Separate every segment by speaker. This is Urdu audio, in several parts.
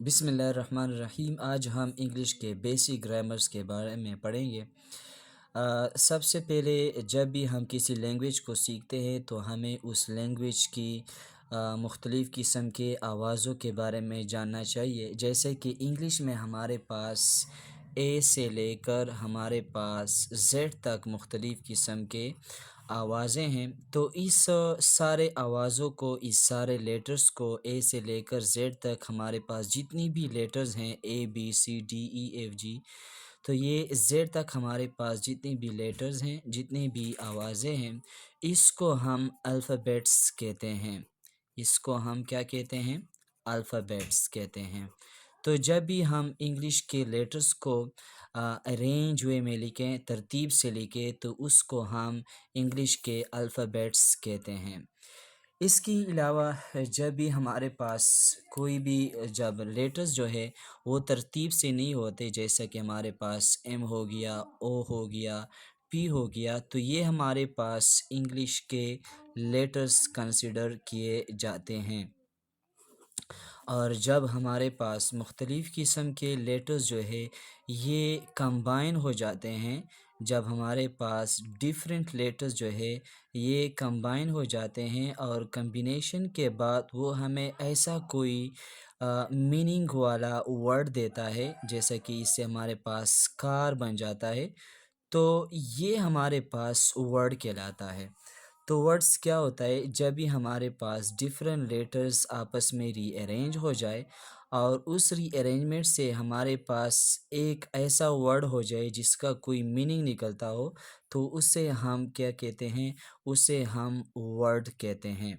Speaker 1: بسم اللہ الرحمن الرحیم۔ آج ہم انگلش کے بیسک گرامرز کے بارے میں پڑھیں گے۔ سب سے پہلے جب بھی ہم کسی لینگویج کو سیکھتے ہیں تو ہمیں اس لینگویج کی مختلف قسم کے آوازوں کے بارے میں جاننا چاہیے، جیسے کہ انگلش میں ہمارے پاس اے سے لے کر ہمارے پاس زیڈ تک مختلف قسم کے آوازیں ہیں۔ تو اس سارے آوازوں کو، اس سارے لیٹرز کو، اے سے لے کر زیڈ تک ہمارے پاس جتنی بھی لیٹرز ہیں، A B C D E F G, تو یہ زیڈ تک ہمارے پاس جتنی بھی لیٹرز ہیں، جتنی بھی آوازیں ہیں، اس کو ہم الفابیٹس کہتے ہیں۔ اس کو ہم کیا کہتے ہیں؟ الفابیٹس کہتے ہیں۔ تو جب بھی ہم انگلش کے لیٹرز کو ارینج وے میں لکھیں، ترتیب سے لکھیں، تو اس کو ہم انگلش کے الفابیٹس کہتے ہیں۔ اس کے علاوہ جب بھی ہمارے پاس کوئی بھی جب لیٹرز جو ہے وہ ترتیب سے نہیں ہوتے، جیسا کہ ہمارے پاس ایم ہو گیا، او ہو گیا، پی ہو گیا، تو یہ ہمارے پاس انگلش کے لیٹرز کنسیڈر کیے جاتے ہیں۔ اور جب ہمارے پاس مختلف قسم کے لیٹرز جو ہے یہ کمبائن ہو جاتے ہیں، جب ہمارے پاس ڈیفرنٹ لیٹرز جو ہے یہ کمبائن ہو جاتے ہیں، اور کمبینیشن کے بعد وہ ہمیں ایسا کوئی میننگ والا ورڈ دیتا ہے، جیسا کہ اس سے ہمارے پاس کار بن جاتا ہے، تو یہ ہمارے پاس ورڈ کہلاتا ہے۔ تو ورڈس کیا ہوتا ہے؟ جب بھی ہمارے پاس ڈیفرنٹ لیٹرز آپس میں ری ارینج ہو جائے، اور اس ری ارینجمنٹ سے ہمارے پاس ایک ایسا ورڈ ہو جائے جس کا کوئی میننگ نکلتا ہو، تو اسے ہم کیا کہتے ہیں؟ اسے ہم ورڈ کہتے ہیں۔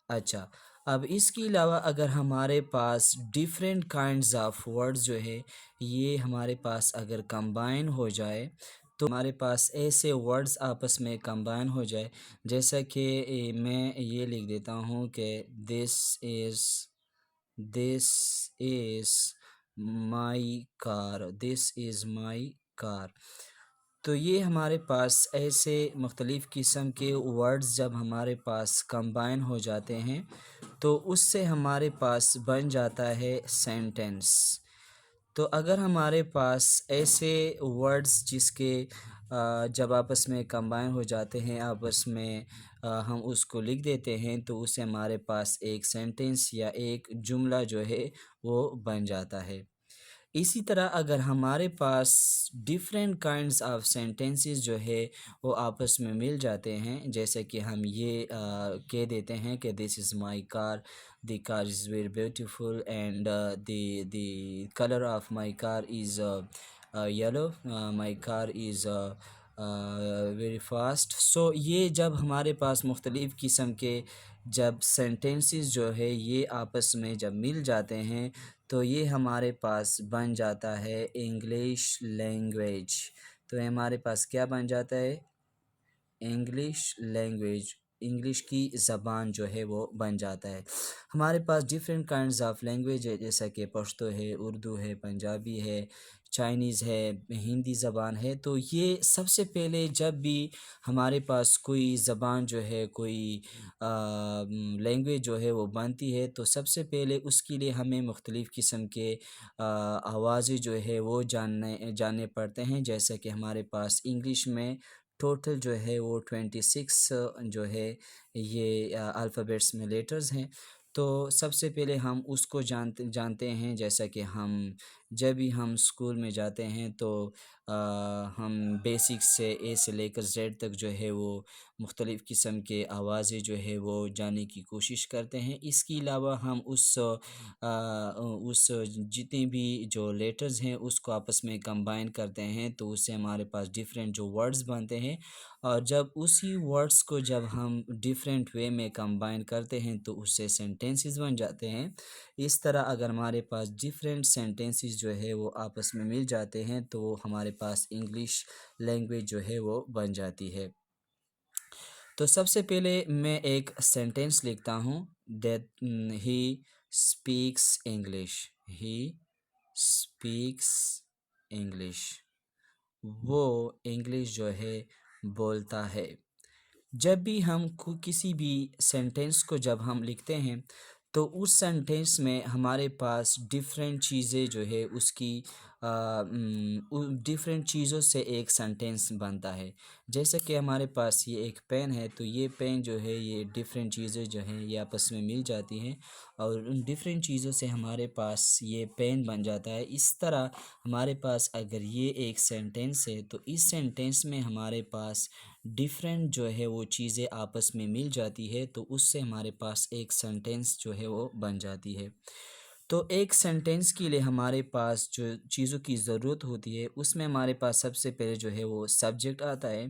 Speaker 1: اچھا، اب اس کے علاوہ اگر ہمارے پاس ڈیفرنٹ کائنڈز آف ورڈز جو ہے یہ ہمارے پاس اگر کمبائن ہو جائے، تو ہمارے پاس ایسے ورڈز آپس میں کمبائن ہو جائے، جیسا کہ میں یہ لکھ دیتا ہوں کہ this is my car, this is my کار۔ تو یہ ہمارے پاس ایسے مختلف قسم کے ورڈز جب ہمارے پاس کمبائن ہو جاتے ہیں تو اس سے ہمارے پاس بن جاتا ہے سینٹنس۔ تو اگر ہمارے پاس ایسے ورڈز جس کے جب آپس میں کمبائن ہو جاتے ہیں، آپس میں ہم اس کو لکھ دیتے ہیں، تو اس سے ہمارے پاس ایک سینٹنس یا ایک جملہ جو ہے وہ بن جاتا ہے۔ اسی طرح اگر ہمارے پاس ڈیفرنٹ کائنڈز آف سینٹنسز جو ہے وہ آپس میں مل جاتے ہیں، جیسے کہ ہم یہ کہہ دیتے ہیں کہ this is my car, the car is very beautiful, and the colour of my car is yellow, my car is very fast. So یہ جب ہمارے پاس مختلف قسم کے جب سینٹنسز جو ہے یہ آپس میں جب مل جاتے ہیں، تو یہ ہمارے پاس بن جاتا ہے انگلش لینگویج۔ تو یہ ہمارے پاس کیا بن جاتا ہے؟ انگلش لینگویج، انگلش کی زبان جو ہے وہ بن جاتا ہے۔ ہمارے پاس ڈیفرنٹ کائنڈز آف لینگویج ہے، جیسا کہ پشتو ہے، اردو ہے، پنجابی ہے، چائنیز ہے، ہندی زبان ہے۔ تو یہ سب سے پہلے جب بھی ہمارے پاس کوئی زبان جو ہے، کوئی لینگویج جو ہے وہ بنتی ہے، تو سب سے پہلے اس کے لیے ہمیں مختلف قسم کے آوازیں جو ہے وہ جاننے پڑتے ہیں، جیسا کہ ہمارے پاس انگلش میں ٹوٹل جو ہے وہ 26 جو ہے یہ الفابیٹس میں لیٹرز ہیں۔ تو سب سے پہلے ہم اس کو جانتے ہیں، جیسا کہ جب بھی ہم اسکول میں جاتے ہیں تو ہم بیسک سے اے سے لے کر زیڈ تک جو ہے وہ مختلف قسم کے آوازیں جو ہے وہ جاننے کی کوشش کرتے ہیں۔ اس کے علاوہ ہم اس جتنے بھی جو لیٹرز ہیں اس کو آپس میں کمبائن کرتے ہیں، تو اس سے ہمارے پاس ڈیفرنٹ جو ورڈز بنتے ہیں، اور جب اسی ورڈز کو جب ہم ڈیفرنٹ وے میں کمبائن کرتے ہیں تو اس سے سینٹنسز بن جاتے ہیں۔ اس طرح اگر ہمارے پاس ڈیفرنٹ سینٹنسز جو ہے وہ آپس میں مل جاتے ہیں تو ہمارے پاس انگلش لینگویج جو ہے وہ بن جاتی ہے۔ تو سب سے پہلے میں ایک سینٹنس لکھتا ہوں، that he speaks English, he speaks English, وہ انگلش جو ہے بولتا ہے۔ جب بھی ہم کسی بھی سینٹنس کو جب ہم لکھتے ہیں تو اس سینٹینس میں ہمارے پاس ڈفرینٹ چیزیں جو ہے اس کی ڈفرینٹ چیزوں سے ایک سینٹینس بنتا ہے. جیسے کہ ہمارے پاس یہ ایک پین ہے، تو یہ پین جو ہے یہ ڈفرینٹ چیزیں جو ہیں یہ آپس میں مل جاتی ہیں اور ان ڈفرینٹ چیزوں سے ہمارے پاس یہ پین بن جاتا ہے. اس طرح ہمارے پاس اگر یہ ایک سینٹینس ہے تو اس سینٹینس میں ہمارے پاس ڈفرینٹ جو ہے وہ چیزیں آپس میں مل جاتی ہے، تو اس سے ہمارے پاس ایک سینٹینس جو ہے وہ بن جاتی ہے. تو ایک سینٹینس کے لیے ہمارے پاس جو چیزوں کی ضرورت ہوتی ہے اس میں ہمارے پاس سب سے پہلے جو ہے وہ سبجیکٹ آتا ہے،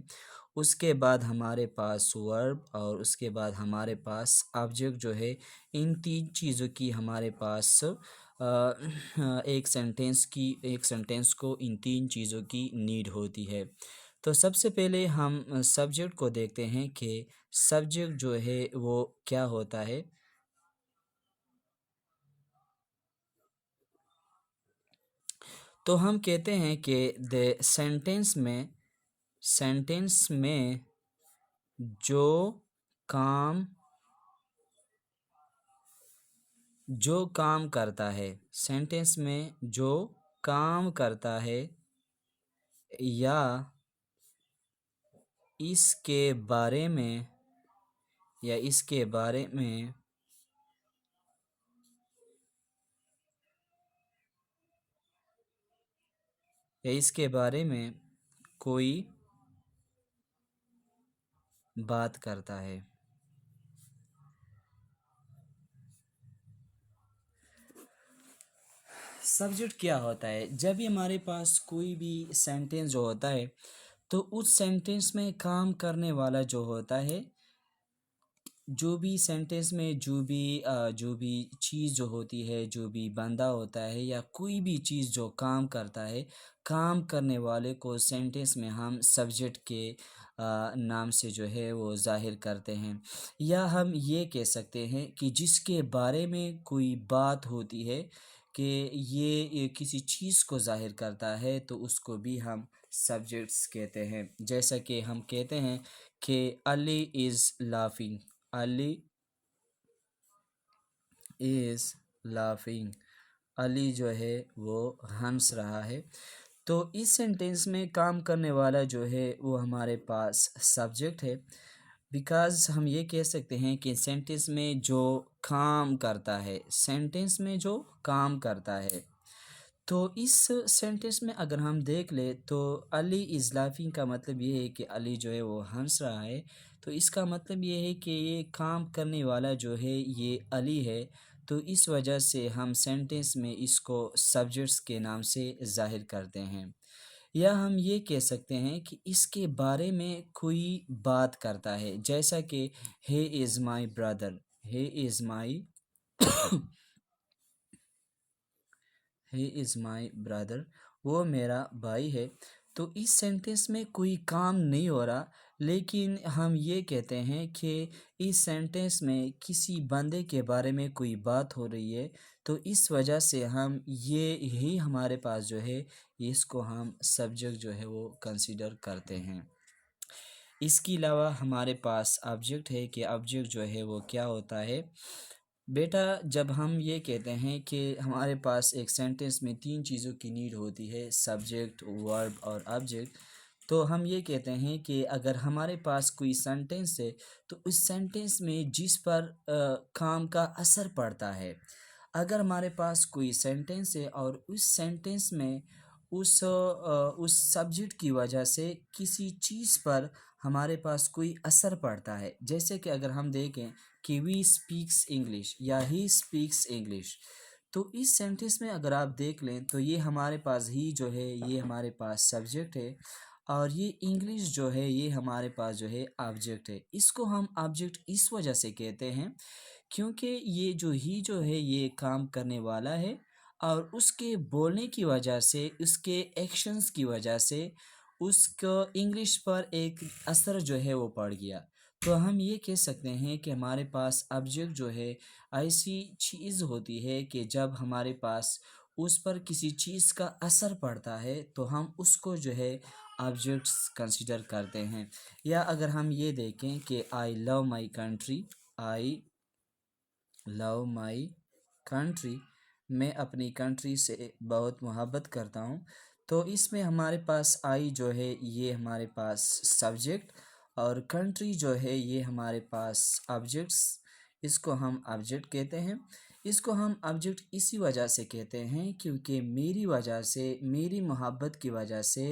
Speaker 1: اس کے بعد ہمارے پاس ورب اور اس کے بعد ہمارے پاس آبجیکٹ جو ہے. ان تین چیزوں کی ہمارے پاس ایک سینٹینس کو ان تین چیزوں کی نیڈ ہوتی ہے. تو سب سے پہلے ہم سبجیکٹ کو دیکھتے ہیں کہ سبجیکٹ جو ہے وہ کیا ہوتا ہے. تو ہم کہتے ہیں کہ سینٹینس میں جو کام کرتا ہے، سینٹینس میں جو کام کرتا ہے یا اس کے بارے میں یا اس کے بارے میں یا اس کے بارے میں کوئی بات کرتا ہے. سبجیکٹ کیا ہوتا ہے؟ جب بھی ہمارے پاس کوئی بھی سینٹینس جو ہوتا ہے تو اس سینٹینس میں کام کرنے والا جو ہوتا ہے، جو بھی سینٹینس میں جو بھی چیز جو ہوتی ہے، جو بھی بندہ ہوتا ہے یا کوئی بھی چیز جو کام کرتا ہے، کام کرنے والے کو سینٹینس میں ہم سبجیکٹ کے نام سے جو ہے وہ ظاہر کرتے ہیں. یا ہم یہ کہہ سکتے ہیں کہ جس کے بارے میں کوئی بات ہوتی ہے کہ یہ کسی چیز کو ظاہر کرتا ہے تو اس کو بھی ہم سبجیکٹس کہتے ہیں. جیسا کہ ہم کہتے ہیں کہ علی از لافنگ، علی از لافنگ، علی جو ہے وہ ہنس رہا ہے. تو اس سینٹینس میں کام کرنے والا جو ہے وہ ہمارے پاس سبجیکٹ ہے. بیکاز ہم یہ کہہ سکتے ہیں کہ سینٹینس میں جو کام کرتا ہے، سینٹینس میں جو کام کرتا ہے، تو اس سینٹینس میں اگر ہم دیکھ لیں تو علی از لافنگ کا مطلب یہ ہے کہ علی جو ہے وہ ہنس رہا ہے. تو اس کا مطلب یہ ہے کہ یہ کام کرنے والا جو ہے یہ علی ہے. تو اس وجہ سے ہم سینٹینس میں اس کو سبجیکٹس کے نام سے ظاہر کرتے ہیں. یا ہم یہ کہہ سکتے ہیں کہ اس کے بارے میں کوئی بات کرتا ہے، جیسا کہ ہی از مائی برادر، ہی از مائی ہی از مائی برادر، وہ میرا بھائی ہے. تو اس سینٹینس میں کوئی کام نہیں ہو رہا، لیکن ہم یہ کہتے ہیں کہ اس سینٹینس میں کسی بندے کے بارے میں کوئی بات ہو رہی ہے. تو اس وجہ سے ہم یہی ہمارے پاس جو ہے اس کو ہم سبجیکٹ جو ہے وہ کنسیڈر کرتے ہیں. اس کے علاوہ ہمارے پاس آبجیکٹ ہے کہ آبجیکٹ جو ہے وہ کیا ہوتا ہے. بیٹا جب ہم یہ کہتے ہیں کہ ہمارے پاس ایک سینٹینس میں تین چیزوں کی نیڈ ہوتی ہے، سبجیکٹ، ورب اور آبجیکٹ، تو ہم یہ کہتے ہیں کہ اگر ہمارے پاس کوئی سینٹینس ہے تو اس سینٹینس میں جس پر کام کا اثر پڑتا ہے، اگر ہمارے پاس کوئی سینٹینس ہے اور اس سینٹینس میں اس سبجیکٹ کی وجہ سے کسی چیز پر ہمارے پاس کوئی اثر پڑتا ہے، جیسے کہ اگر ہم دیکھیں کہ وی اسپیکس انگلش یا ہی اسپیکس انگلش، تو اس سینٹینس میں اگر آپ دیکھ لیں تو یہ ہمارے پاس ہی جو ہے یہ ہمارے پاس سبجیکٹ ہے اور یہ انگلش جو ہے یہ ہمارے پاس جو ہے آبجیکٹ ہے. اس کو ہم آبجیکٹ اس وجہ سے کہتے ہیں کیونکہ یہ جو ہے یہ کام کرنے والا ہے اور اس کے بولنے کی وجہ سے، اس کے ایکشنز کی وجہ سے اس کو انگلش پر ایک اثر جو ہے وہ پڑ گیا. تو ہم یہ کہہ سکتے ہیں کہ ہمارے پاس آبجیکٹ جو ہے ایسی چیز ہوتی ہے کہ جب ہمارے پاس اس پر کسی چیز کا اثر پڑتا ہے تو ہم اس کو جو ہے آبجیکٹس کنسیڈر کرتے ہیں. یا اگر ہم یہ دیکھیں کہ آئی لو my country, I love my country, میں اپنی کنٹری سے بہت محبت کرتا ہوں. تو اس میں ہمارے پاس آئی جو ہے یہ ہمارے پاس سبجیکٹ، اور کنٹری جو ہے یہ ہمارے پاس آبجیکٹس. اس کو ہم آبجیکٹ کہتے ہیں. اس کو ہم آبجیکٹ اسی وجہ سے کہتے ہیں کیونکہ میری وجہ سے، میری محبت کی وجہ سے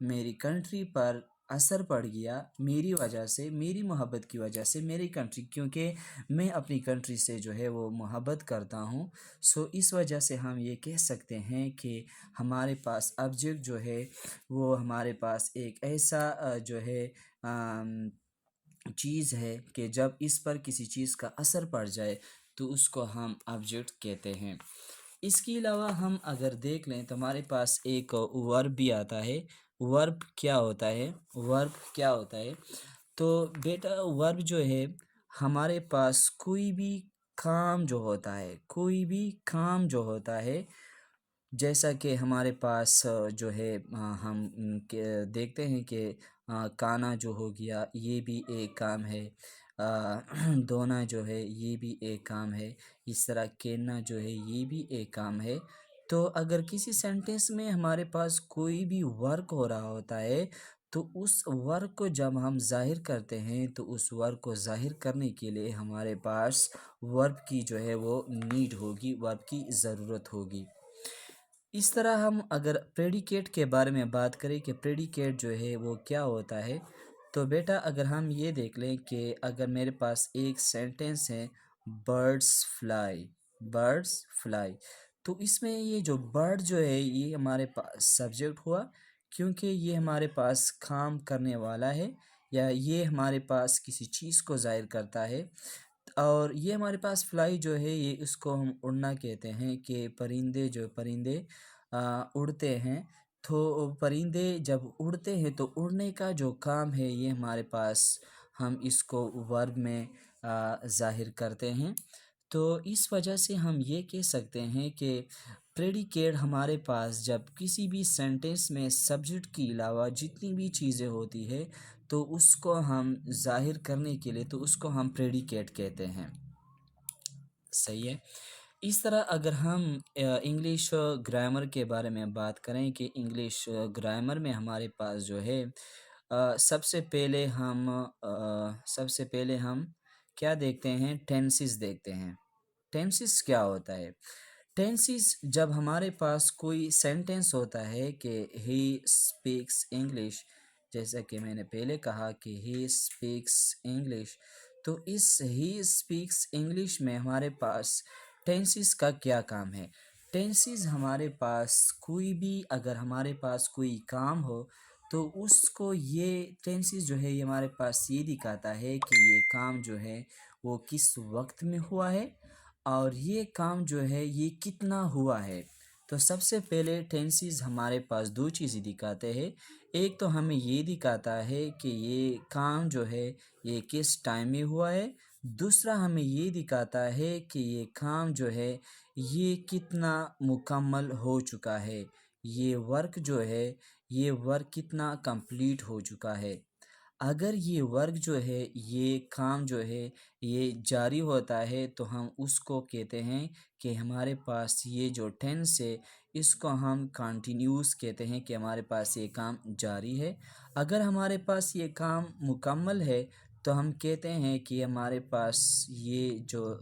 Speaker 1: میری کنٹری پر اثر پڑ گیا. میری وجہ سے، میری محبت کی وجہ سے میری کنٹری، کیونکہ میں اپنی کنٹری سے جو ہے وہ محبت کرتا ہوں. سو اس وجہ سے ہم یہ کہہ سکتے ہیں کہ ہمارے پاس آبجیکٹ جو ہے وہ ہمارے پاس ایک ایسا جو ہے چیز ہے کہ جب اس پر کسی چیز کا اثر پڑ جائے تو اس کو ہم آبجیکٹ کہتے ہیں. اس کے علاوہ ہم اگر دیکھ لیں تو ہمارے پاس ایک ورب بھی آتا ہے. ورب کیا ہوتا ہے؟ ورب کیا ہوتا ہے؟ تو بیٹا ورب جو ہے ہمارے پاس کوئی بھی کام جو ہوتا ہے، کوئی بھی کام جو ہوتا ہے، جیسا کہ ہمارے پاس جو ہے ہم دیکھتے ہیں کہ کانا جو ہو گیا یہ بھی ایک کام ہے. دھونا جو ہے یہ بھی ایک کام ہے. اس طرح کھیلنا جو ہے یہ بھی ایک کام ہے. تو اگر کسی سینٹینس میں ہمارے پاس کوئی بھی ورک ہو رہا ہوتا ہے تو اس ورک کو جب ہم ظاہر کرتے ہیں تو اس ورک کو ظاہر کرنے کے لیے ہمارے پاس ورب کی جو ہے وہ نیڈ ہوگی، ورب کی ضرورت ہوگی. اس طرح ہم اگر پریڈیکیٹ کے بارے میں بات کریں کہ پریڈیکیٹ جو ہے وہ کیا ہوتا ہے، تو بیٹا اگر ہم یہ دیکھ لیں کہ اگر میرے پاس ایک سینٹینس ہے برڈس فلائی، برڈس فلائی، تو اس میں یہ جو برڈ جو ہے یہ ہمارے پاس سبجیکٹ ہوا کیونکہ یہ ہمارے پاس کام کرنے والا ہے، یا یہ ہمارے پاس کسی چیز کو ظاہر کرتا ہے. اور یہ ہمارے پاس فلائی جو ہے یہ اس کو ہم اڑنا کہتے ہیں کہ پرندے اڑتے ہیں. تو پرندے جب اڑتے ہیں تو اڑنے کا جو کام ہے یہ ہمارے پاس، ہم اس کو ورب میں ظاہر کرتے ہیں. تو اس وجہ سے ہم یہ کہہ سکتے ہیں کہ پریڈیکیٹ ہمارے پاس جب کسی بھی سینٹینس میں سبجیکٹ کے علاوہ جتنی بھی چیزیں ہوتی ہے تو اس کو ہم ظاہر کرنے کے لیے تو اس کو ہم پریڈیکیٹ کہتے ہیں. صحیح ہے. اس طرح اگر ہم انگلش گرامر کے بارے میں بات کریں کہ انگلش گرامر میں ہمارے پاس جو ہے سب سے پہلے ہم کیا دیکھتے ہیں؟ ٹینسز دیکھتے ہیں. ٹینسز کیا ہوتا ہے؟ ٹینسز جب ہمارے پاس کوئی سینٹینس ہوتا ہے کہ ہی اسپیکس انگلش، جیسا کہ میں نے پہلے کہا کہ ہی اسپیکس انگلش، تو اس ہی اسپیکس انگلش میں ہمارے پاس ٹینسز کا کیا کام ہے؟ ٹینسز ہمارے پاس کوئی بھی، اگر ہمارے پاس کوئی کام ہو تو اس کو یہ ٹینسز جو ہے یہ ہمارے پاس یہ دکھاتا ہے کہ یہ کام جو ہے وہ کس وقت میں ہوا ہے اور یہ کام جو ہے یہ کتنا ہوا ہے. تو سب سے پہلے ٹینسز ہمارے پاس دو چیزیں دکھاتے ہیں. ایک تو ہمیں یہ دکھاتا ہے کہ یہ کام جو ہے یہ کس ٹائم میں ہوا ہے. دوسرا ہمیں یہ دکھاتا ہے کہ یہ کام جو ہے یہ کتنا مکمل ہو چکا ہے، یہ ورک جو ہے یہ ورک کتنا کمپلیٹ ہو چکا ہے. اگر یہ ورک جو ہے، یہ کام جو ہے یہ جاری ہوتا ہے تو ہم اس کو کہتے ہیں کہ ہمارے پاس یہ جو ٹینس ہے اس کو ہم کنٹینیوس کہتے ہیں کہ ہمارے پاس یہ کام جاری ہے. اگر ہمارے پاس یہ کام مکمل ہے تو ہم کہتے ہیں کہ ہمارے پاس یہ جو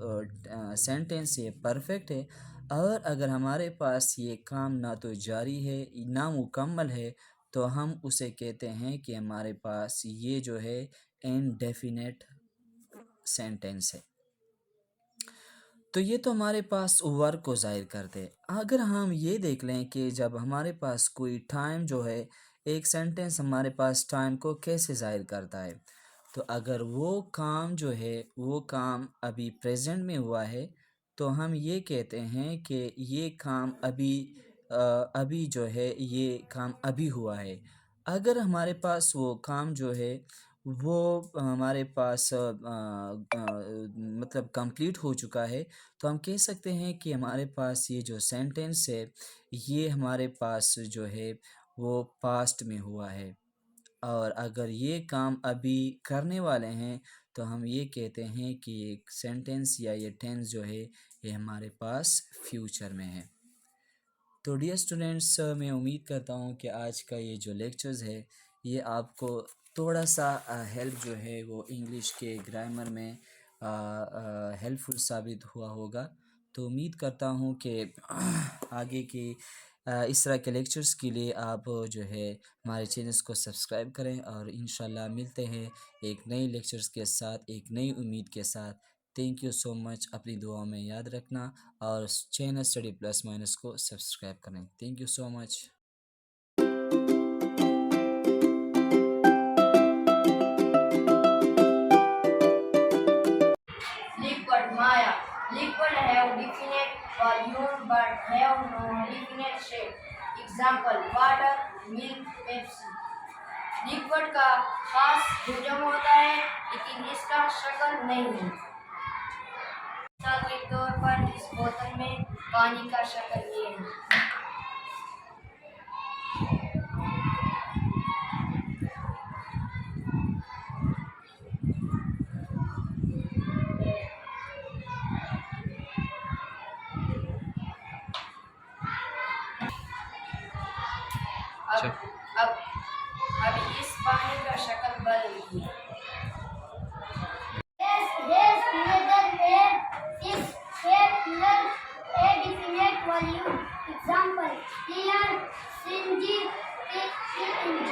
Speaker 1: سینٹینس ہے پرفیکٹ ہے. اور اگر ہمارے پاس یہ کام نہ تو جاری ہے نہ مکمل ہے تو ہم اسے کہتے ہیں کہ ہمارے پاس یہ جو ہے انڈیفینٹ سینٹینس ہے. تو یہ تو ہمارے پاس ورک کو ظاہر کرتے. اگر ہم یہ دیکھ لیں کہ جب ہمارے پاس کوئی ٹائم جو ہے، ایک سینٹینس ہمارے پاس ٹائم کو کیسے ظاہر کرتا ہے، تو اگر وہ کام جو ہے وہ کام ابھی پریزنٹ میں ہوا ہے تو ہم یہ کہتے ہیں کہ یہ کام ابھی جو ہے یہ کام ابھی ہوا ہے. اگر ہمارے پاس وہ کام جو ہے وہ ہمارے پاس مطلب کمپلیٹ ہو چکا ہے تو ہم کہہ سکتے ہیں کہ ہمارے پاس یہ جو سینٹینس ہے یہ ہمارے پاس جو ہے وہ پاسٹ میں ہوا ہے. اور اگر یہ کام ابھی کرنے والے ہیں تو ہم یہ کہتے ہیں کہ ایک سینٹنس یا یہ ٹینس جو ہے یہ ہمارے پاس فیوچر میں ہے۔ تو ڈیئر اسٹوڈنٹس، میں امید کرتا ہوں کہ آج کا یہ جو لیکچرز ہے یہ آپ کو تھوڑا سا ہیلپ جو ہے وہ انگلش کے گرامر میں ہیلپ فل ثابت ہوا ہوگا۔ تو امید کرتا ہوں کہ آگے کی اس طرح کے لیکچرز کے لیے آپ جو ہے ہمارے چینلز کو سبسکرائب کریں، اور انشاءاللہ ملتے ہیں ایک نئی لیکچرز کے ساتھ، ایک نئی امید کے ساتھ۔ تھینک یو سو مچ، اپنی دعاؤں میں یاد رکھنا، اور چینل اسٹڈی پلس مائنس کو سبسکرائب کریں۔ Thank you so much.
Speaker 2: Liquid Maya. Liquid have definite volume but have no definite shape. Example: water, milk, Pepsi. Liquid کا خاص حجم ہوتا ہے لیکن اس کا شکل نہیں ہے۔ مثال کے طور پر اس بوتل میں پانی کا شکل یہ ہے۔ اب اس پانی کا شکل بدل گئی۔
Speaker 3: Example: clear, stingy, PNG.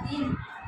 Speaker 2: 3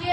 Speaker 2: 6